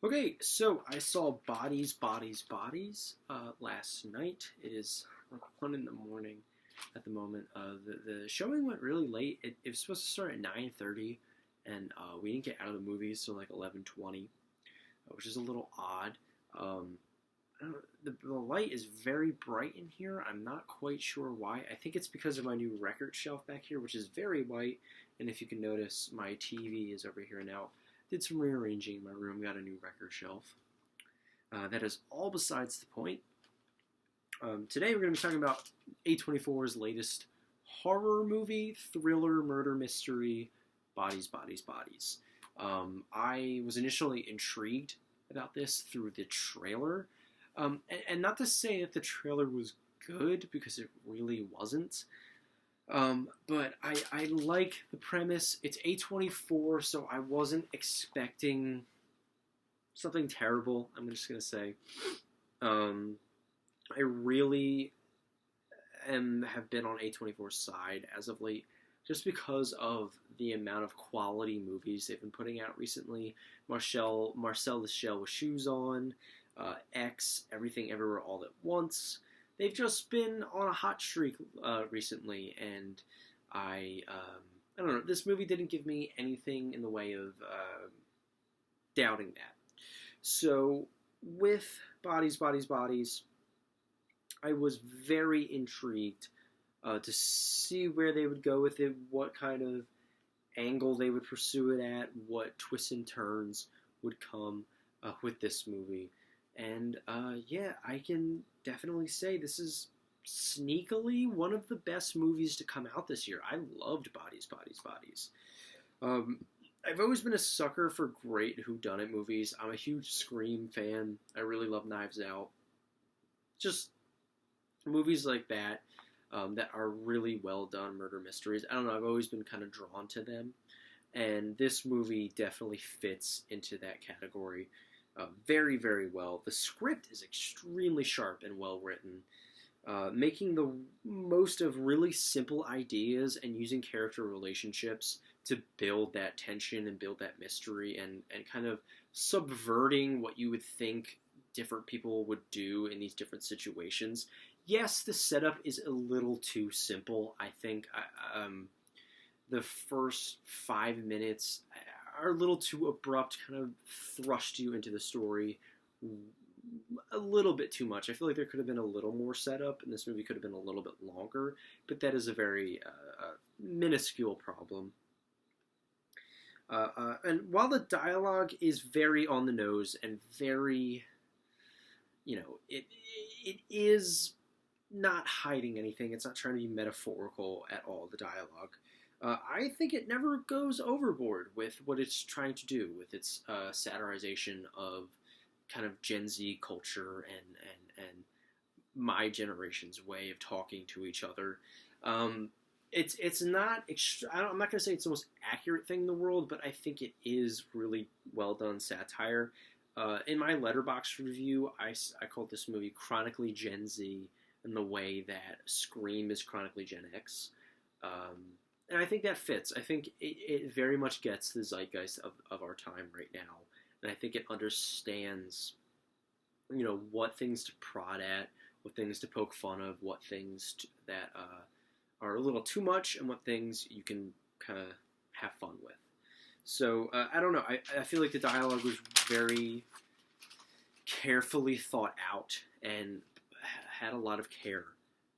Okay, so I saw Bodies last night. It is 1 in the morning at the moment. The showing went really late. It was supposed to start at 9:30, and we didn't get out of the movies till like 11:20, which is a little odd. Um, I don't know, the light is very bright in here. I'm not quite sure why. I think it's because of my new record shelf back here, which is very white. And if you can notice, my TV is over here now. Did some rearranging in my room, got a new record shelf. That is all besides the point. Today we're going to be talking about A24's latest horror movie, thriller, murder mystery, Bodies. I was initially intrigued about this through the trailer. And not to say that the trailer was good, because it really wasn't. But I like the premise. It's A24, so I wasn't expecting something terrible, I'm just going to say. I really have been on A24's side as of late, just because of the amount of quality movies they've been putting out recently. Marcel the Shell with Shoes On, X, Everything Everywhere All at Once. They've just been on a hot streak recently, and I don't know. This movie didn't give me anything in the way of doubting that. So with Bodies, I was very intrigued to see where they would go with it, what kind of angle they would pursue it at, what twists and turns would come with this movie. And yeah, I can definitely say this is sneakily one of the best movies to come out this year. I loved Bodies. I've always been a sucker for great whodunit movies. I'm a huge Scream fan. I really love Knives Out. Just movies like that that are really well done murder mysteries. I don't know, I've always been kind of drawn to them. And this movie definitely fits into that category very, very well. The script is extremely sharp and well written, making the most of really simple ideas and using character relationships to build that tension and build that mystery, and kind of subverting what you would think different people would do in these different situations. Yes, the setup is a little too simple, I think. The first 5 minutes are a little too abrupt, kind of thrust you into the story a little bit too much. I feel like there could have been a little more setup, and this movie could have been a little bit longer, but that is a very minuscule problem. And while the dialogue is very on the nose and very, it is not hiding anything. It's not trying to be metaphorical at all, the dialogue. I think it never goes overboard with what it's trying to do with its satirization of kind of Gen Z culture and my generation's way of talking to each other. It's not. I'm not going to say it's the most accurate thing in the world, but I think it is really well done satire. In my Letterboxd review, I called this movie chronically Gen Z in the way that Scream is chronically Gen X. And I think that fits. I think it very much gets the zeitgeist of our time right now. And I think it understands, what things to prod at, what things to poke fun of, what things that are a little too much, and what things you can kind of have fun with. So, I don't know. I feel like the dialogue was very carefully thought out and had a lot of care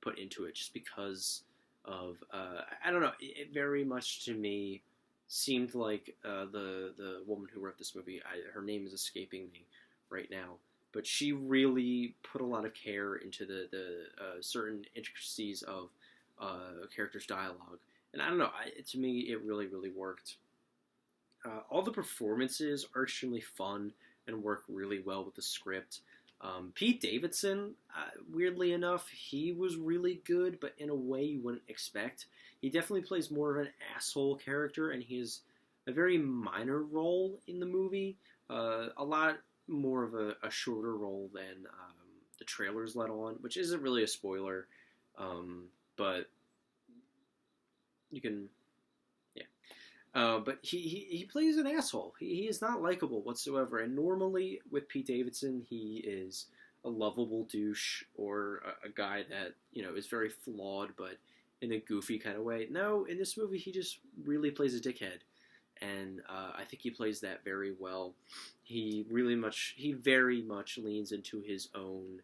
put into it, just because of I don't know. It very much to me seemed like the woman who wrote this movie. Her name is escaping me right now, but she really put a lot of care into the certain intricacies of characters' dialogue, and I don't know. To me, it really worked. All the performances are extremely fun and work really well with the script. Pete Davidson, weirdly enough, he was really good, but in a way you wouldn't expect. He definitely plays more of an asshole character, and he has a very minor role in the movie. A lot more of a shorter role than the trailers let on, which isn't really a spoiler, but you can, yeah. But he plays an asshole. He is not likable whatsoever. And normally with Pete Davidson, he is a lovable douche or a guy that is very flawed, but in a goofy kind of way. No, in this movie, he just really plays a dickhead, and I think he plays that very well. He very much leans into his own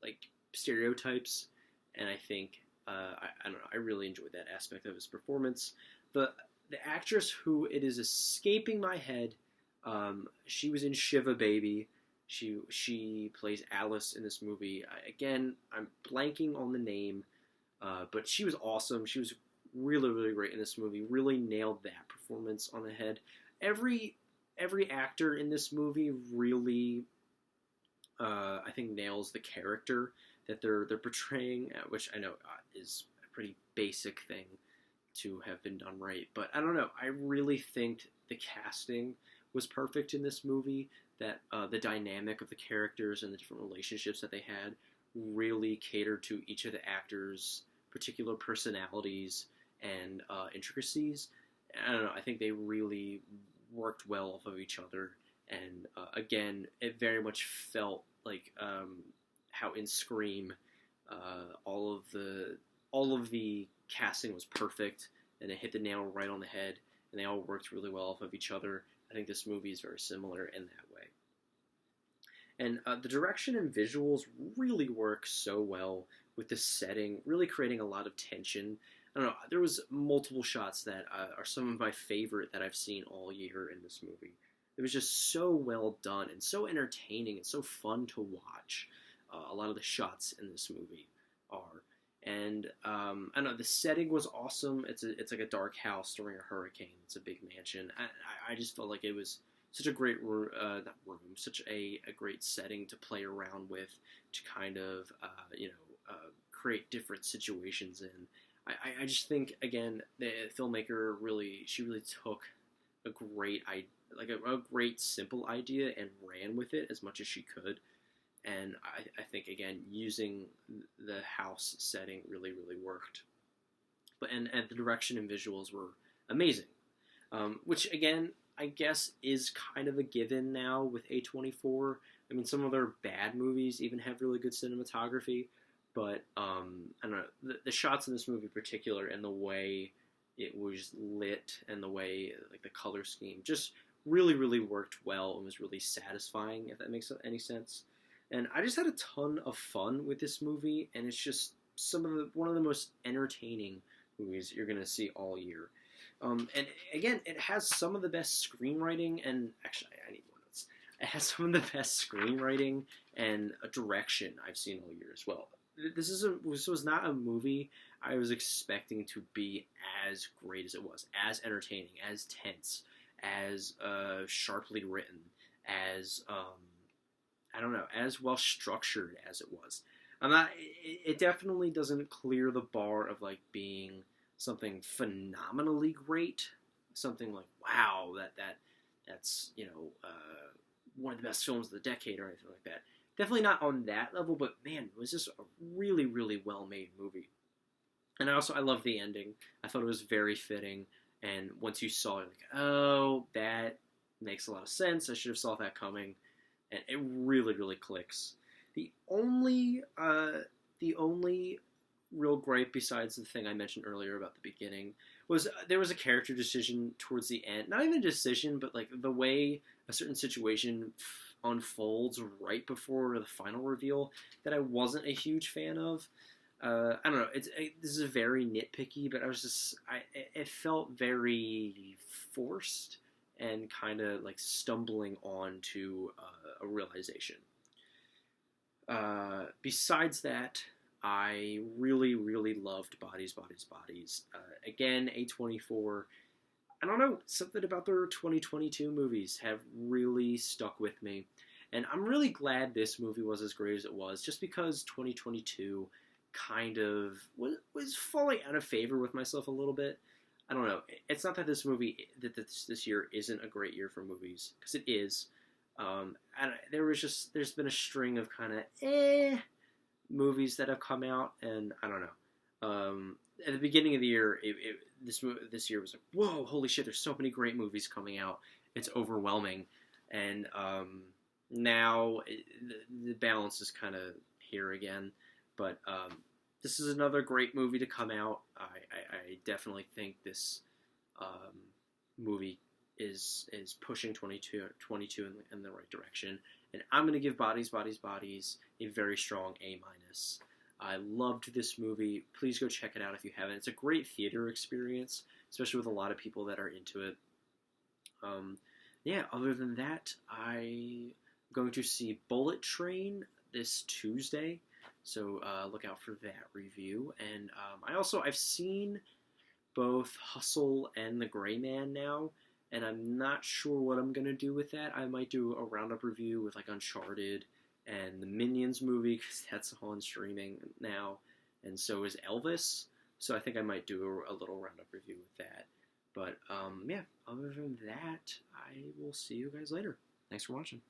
like stereotypes, and I think I don't know. I really enjoyed that aspect of his performance. The actress who it is escaping my head, she was in Shiva Baby. She plays Alice in this movie. Again, I'm blanking on the name, but she was awesome. She was really, really great in this movie. Really nailed that performance on the head. Every actor in this movie really, I think, nails the character that they're portraying, which I know is a pretty basic thing to have been done right. But I don't know. I really think the casting was perfect in this movie. That the dynamic of the characters and the different relationships that they had really catered to each of the actors' particular personalities and intricacies. I don't know. I think they really worked well off of each other. And again, it very much felt like how in Scream, all of the casting was perfect, and it hit the nail right on the head, and they all worked really well off of each other. I think this movie is very similar in that way. And the direction and visuals really work so well with the setting, really creating a lot of tension. I don't know, there was multiple shots that are some of my favorite that I've seen all year in this movie. It was just so well done and so entertaining and so fun to watch. A lot of the shots in this movie are. And I don't know, the setting was awesome. It's like a dark house during a hurricane. It's a big mansion. I just felt like it was such a great such a great setting to play around with, to kind of create different situations in. I just think, again, the filmmaker really took a great a great simple idea and ran with it as much as she could. And I think, again, using the house setting really, really worked. And the direction and visuals were amazing. Which, again, I guess is kind of a given now with A24. I mean, some of their bad movies even have really good cinematography. But, I don't know, the shots in this movie in particular and the way it was lit and the way, like, the color scheme just really, really worked well and was really satisfying, if that makes any sense. And I just had a ton of fun with this movie, and it's just one of the most entertaining movies you're going to see all year. And again, it has some of the best screenwriting, and actually, I need more notes. It has some of the best screenwriting and direction I've seen all year as well. This was not a movie I was expecting to be as great as it was, as entertaining, as tense, as sharply written, as I don't know, as well structured as it was. It definitely doesn't clear the bar of like being something phenomenally great, something like wow, that's one of the best films of the decade or anything like that. Definitely not on that level, but man, it was just a really, really well made movie. And I love the ending. I thought it was very fitting. And once you saw it, like, oh, that makes a lot of sense. I should have saw that coming. And it really, really clicks. The only real gripe, besides the thing I mentioned earlier about the beginning, was there was a character decision towards the end. Not even a decision, but like the way a certain situation unfolds right before the final reveal that I wasn't a huge fan of. I don't know. This is very nitpicky, but it felt very forced and kind of like stumbling on to a realization. Besides that, I really, really loved Bodies, Bodies, Bodies. Again, A24. I don't know, something about their 2022 movies have really stuck with me. And I'm really glad this movie was as great as it was, just because 2022 kind of was falling out of favor with myself a little bit. I don't know. It's not that this year isn't a great year for movies, because it is. And there's been a string of kind of movies that have come out, and I don't know. At the beginning of the year, this year was like, whoa, holy shit! There's so many great movies coming out. It's overwhelming, and now the balance is kind of here again. But this is another great movie to come out. I definitely think this movie is pushing 22 in the right direction. And I'm going to give Bodies, Bodies, Bodies a very strong A-. I loved this movie. Please go check it out if you haven't. It's a great theater experience, especially with a lot of people that are into it. Yeah, other than that, I'm going to see Bullet Train this Tuesday, so look out for that review. And I've seen both Hustle and The Gray Man now, and I'm not sure what I'm going to do with that. I might do a roundup review with like Uncharted and the Minions movie, because that's on streaming now, and so is Elvis, so I think I might do a little roundup review with that. But yeah, other than that, I will see you guys later. Thanks for watching.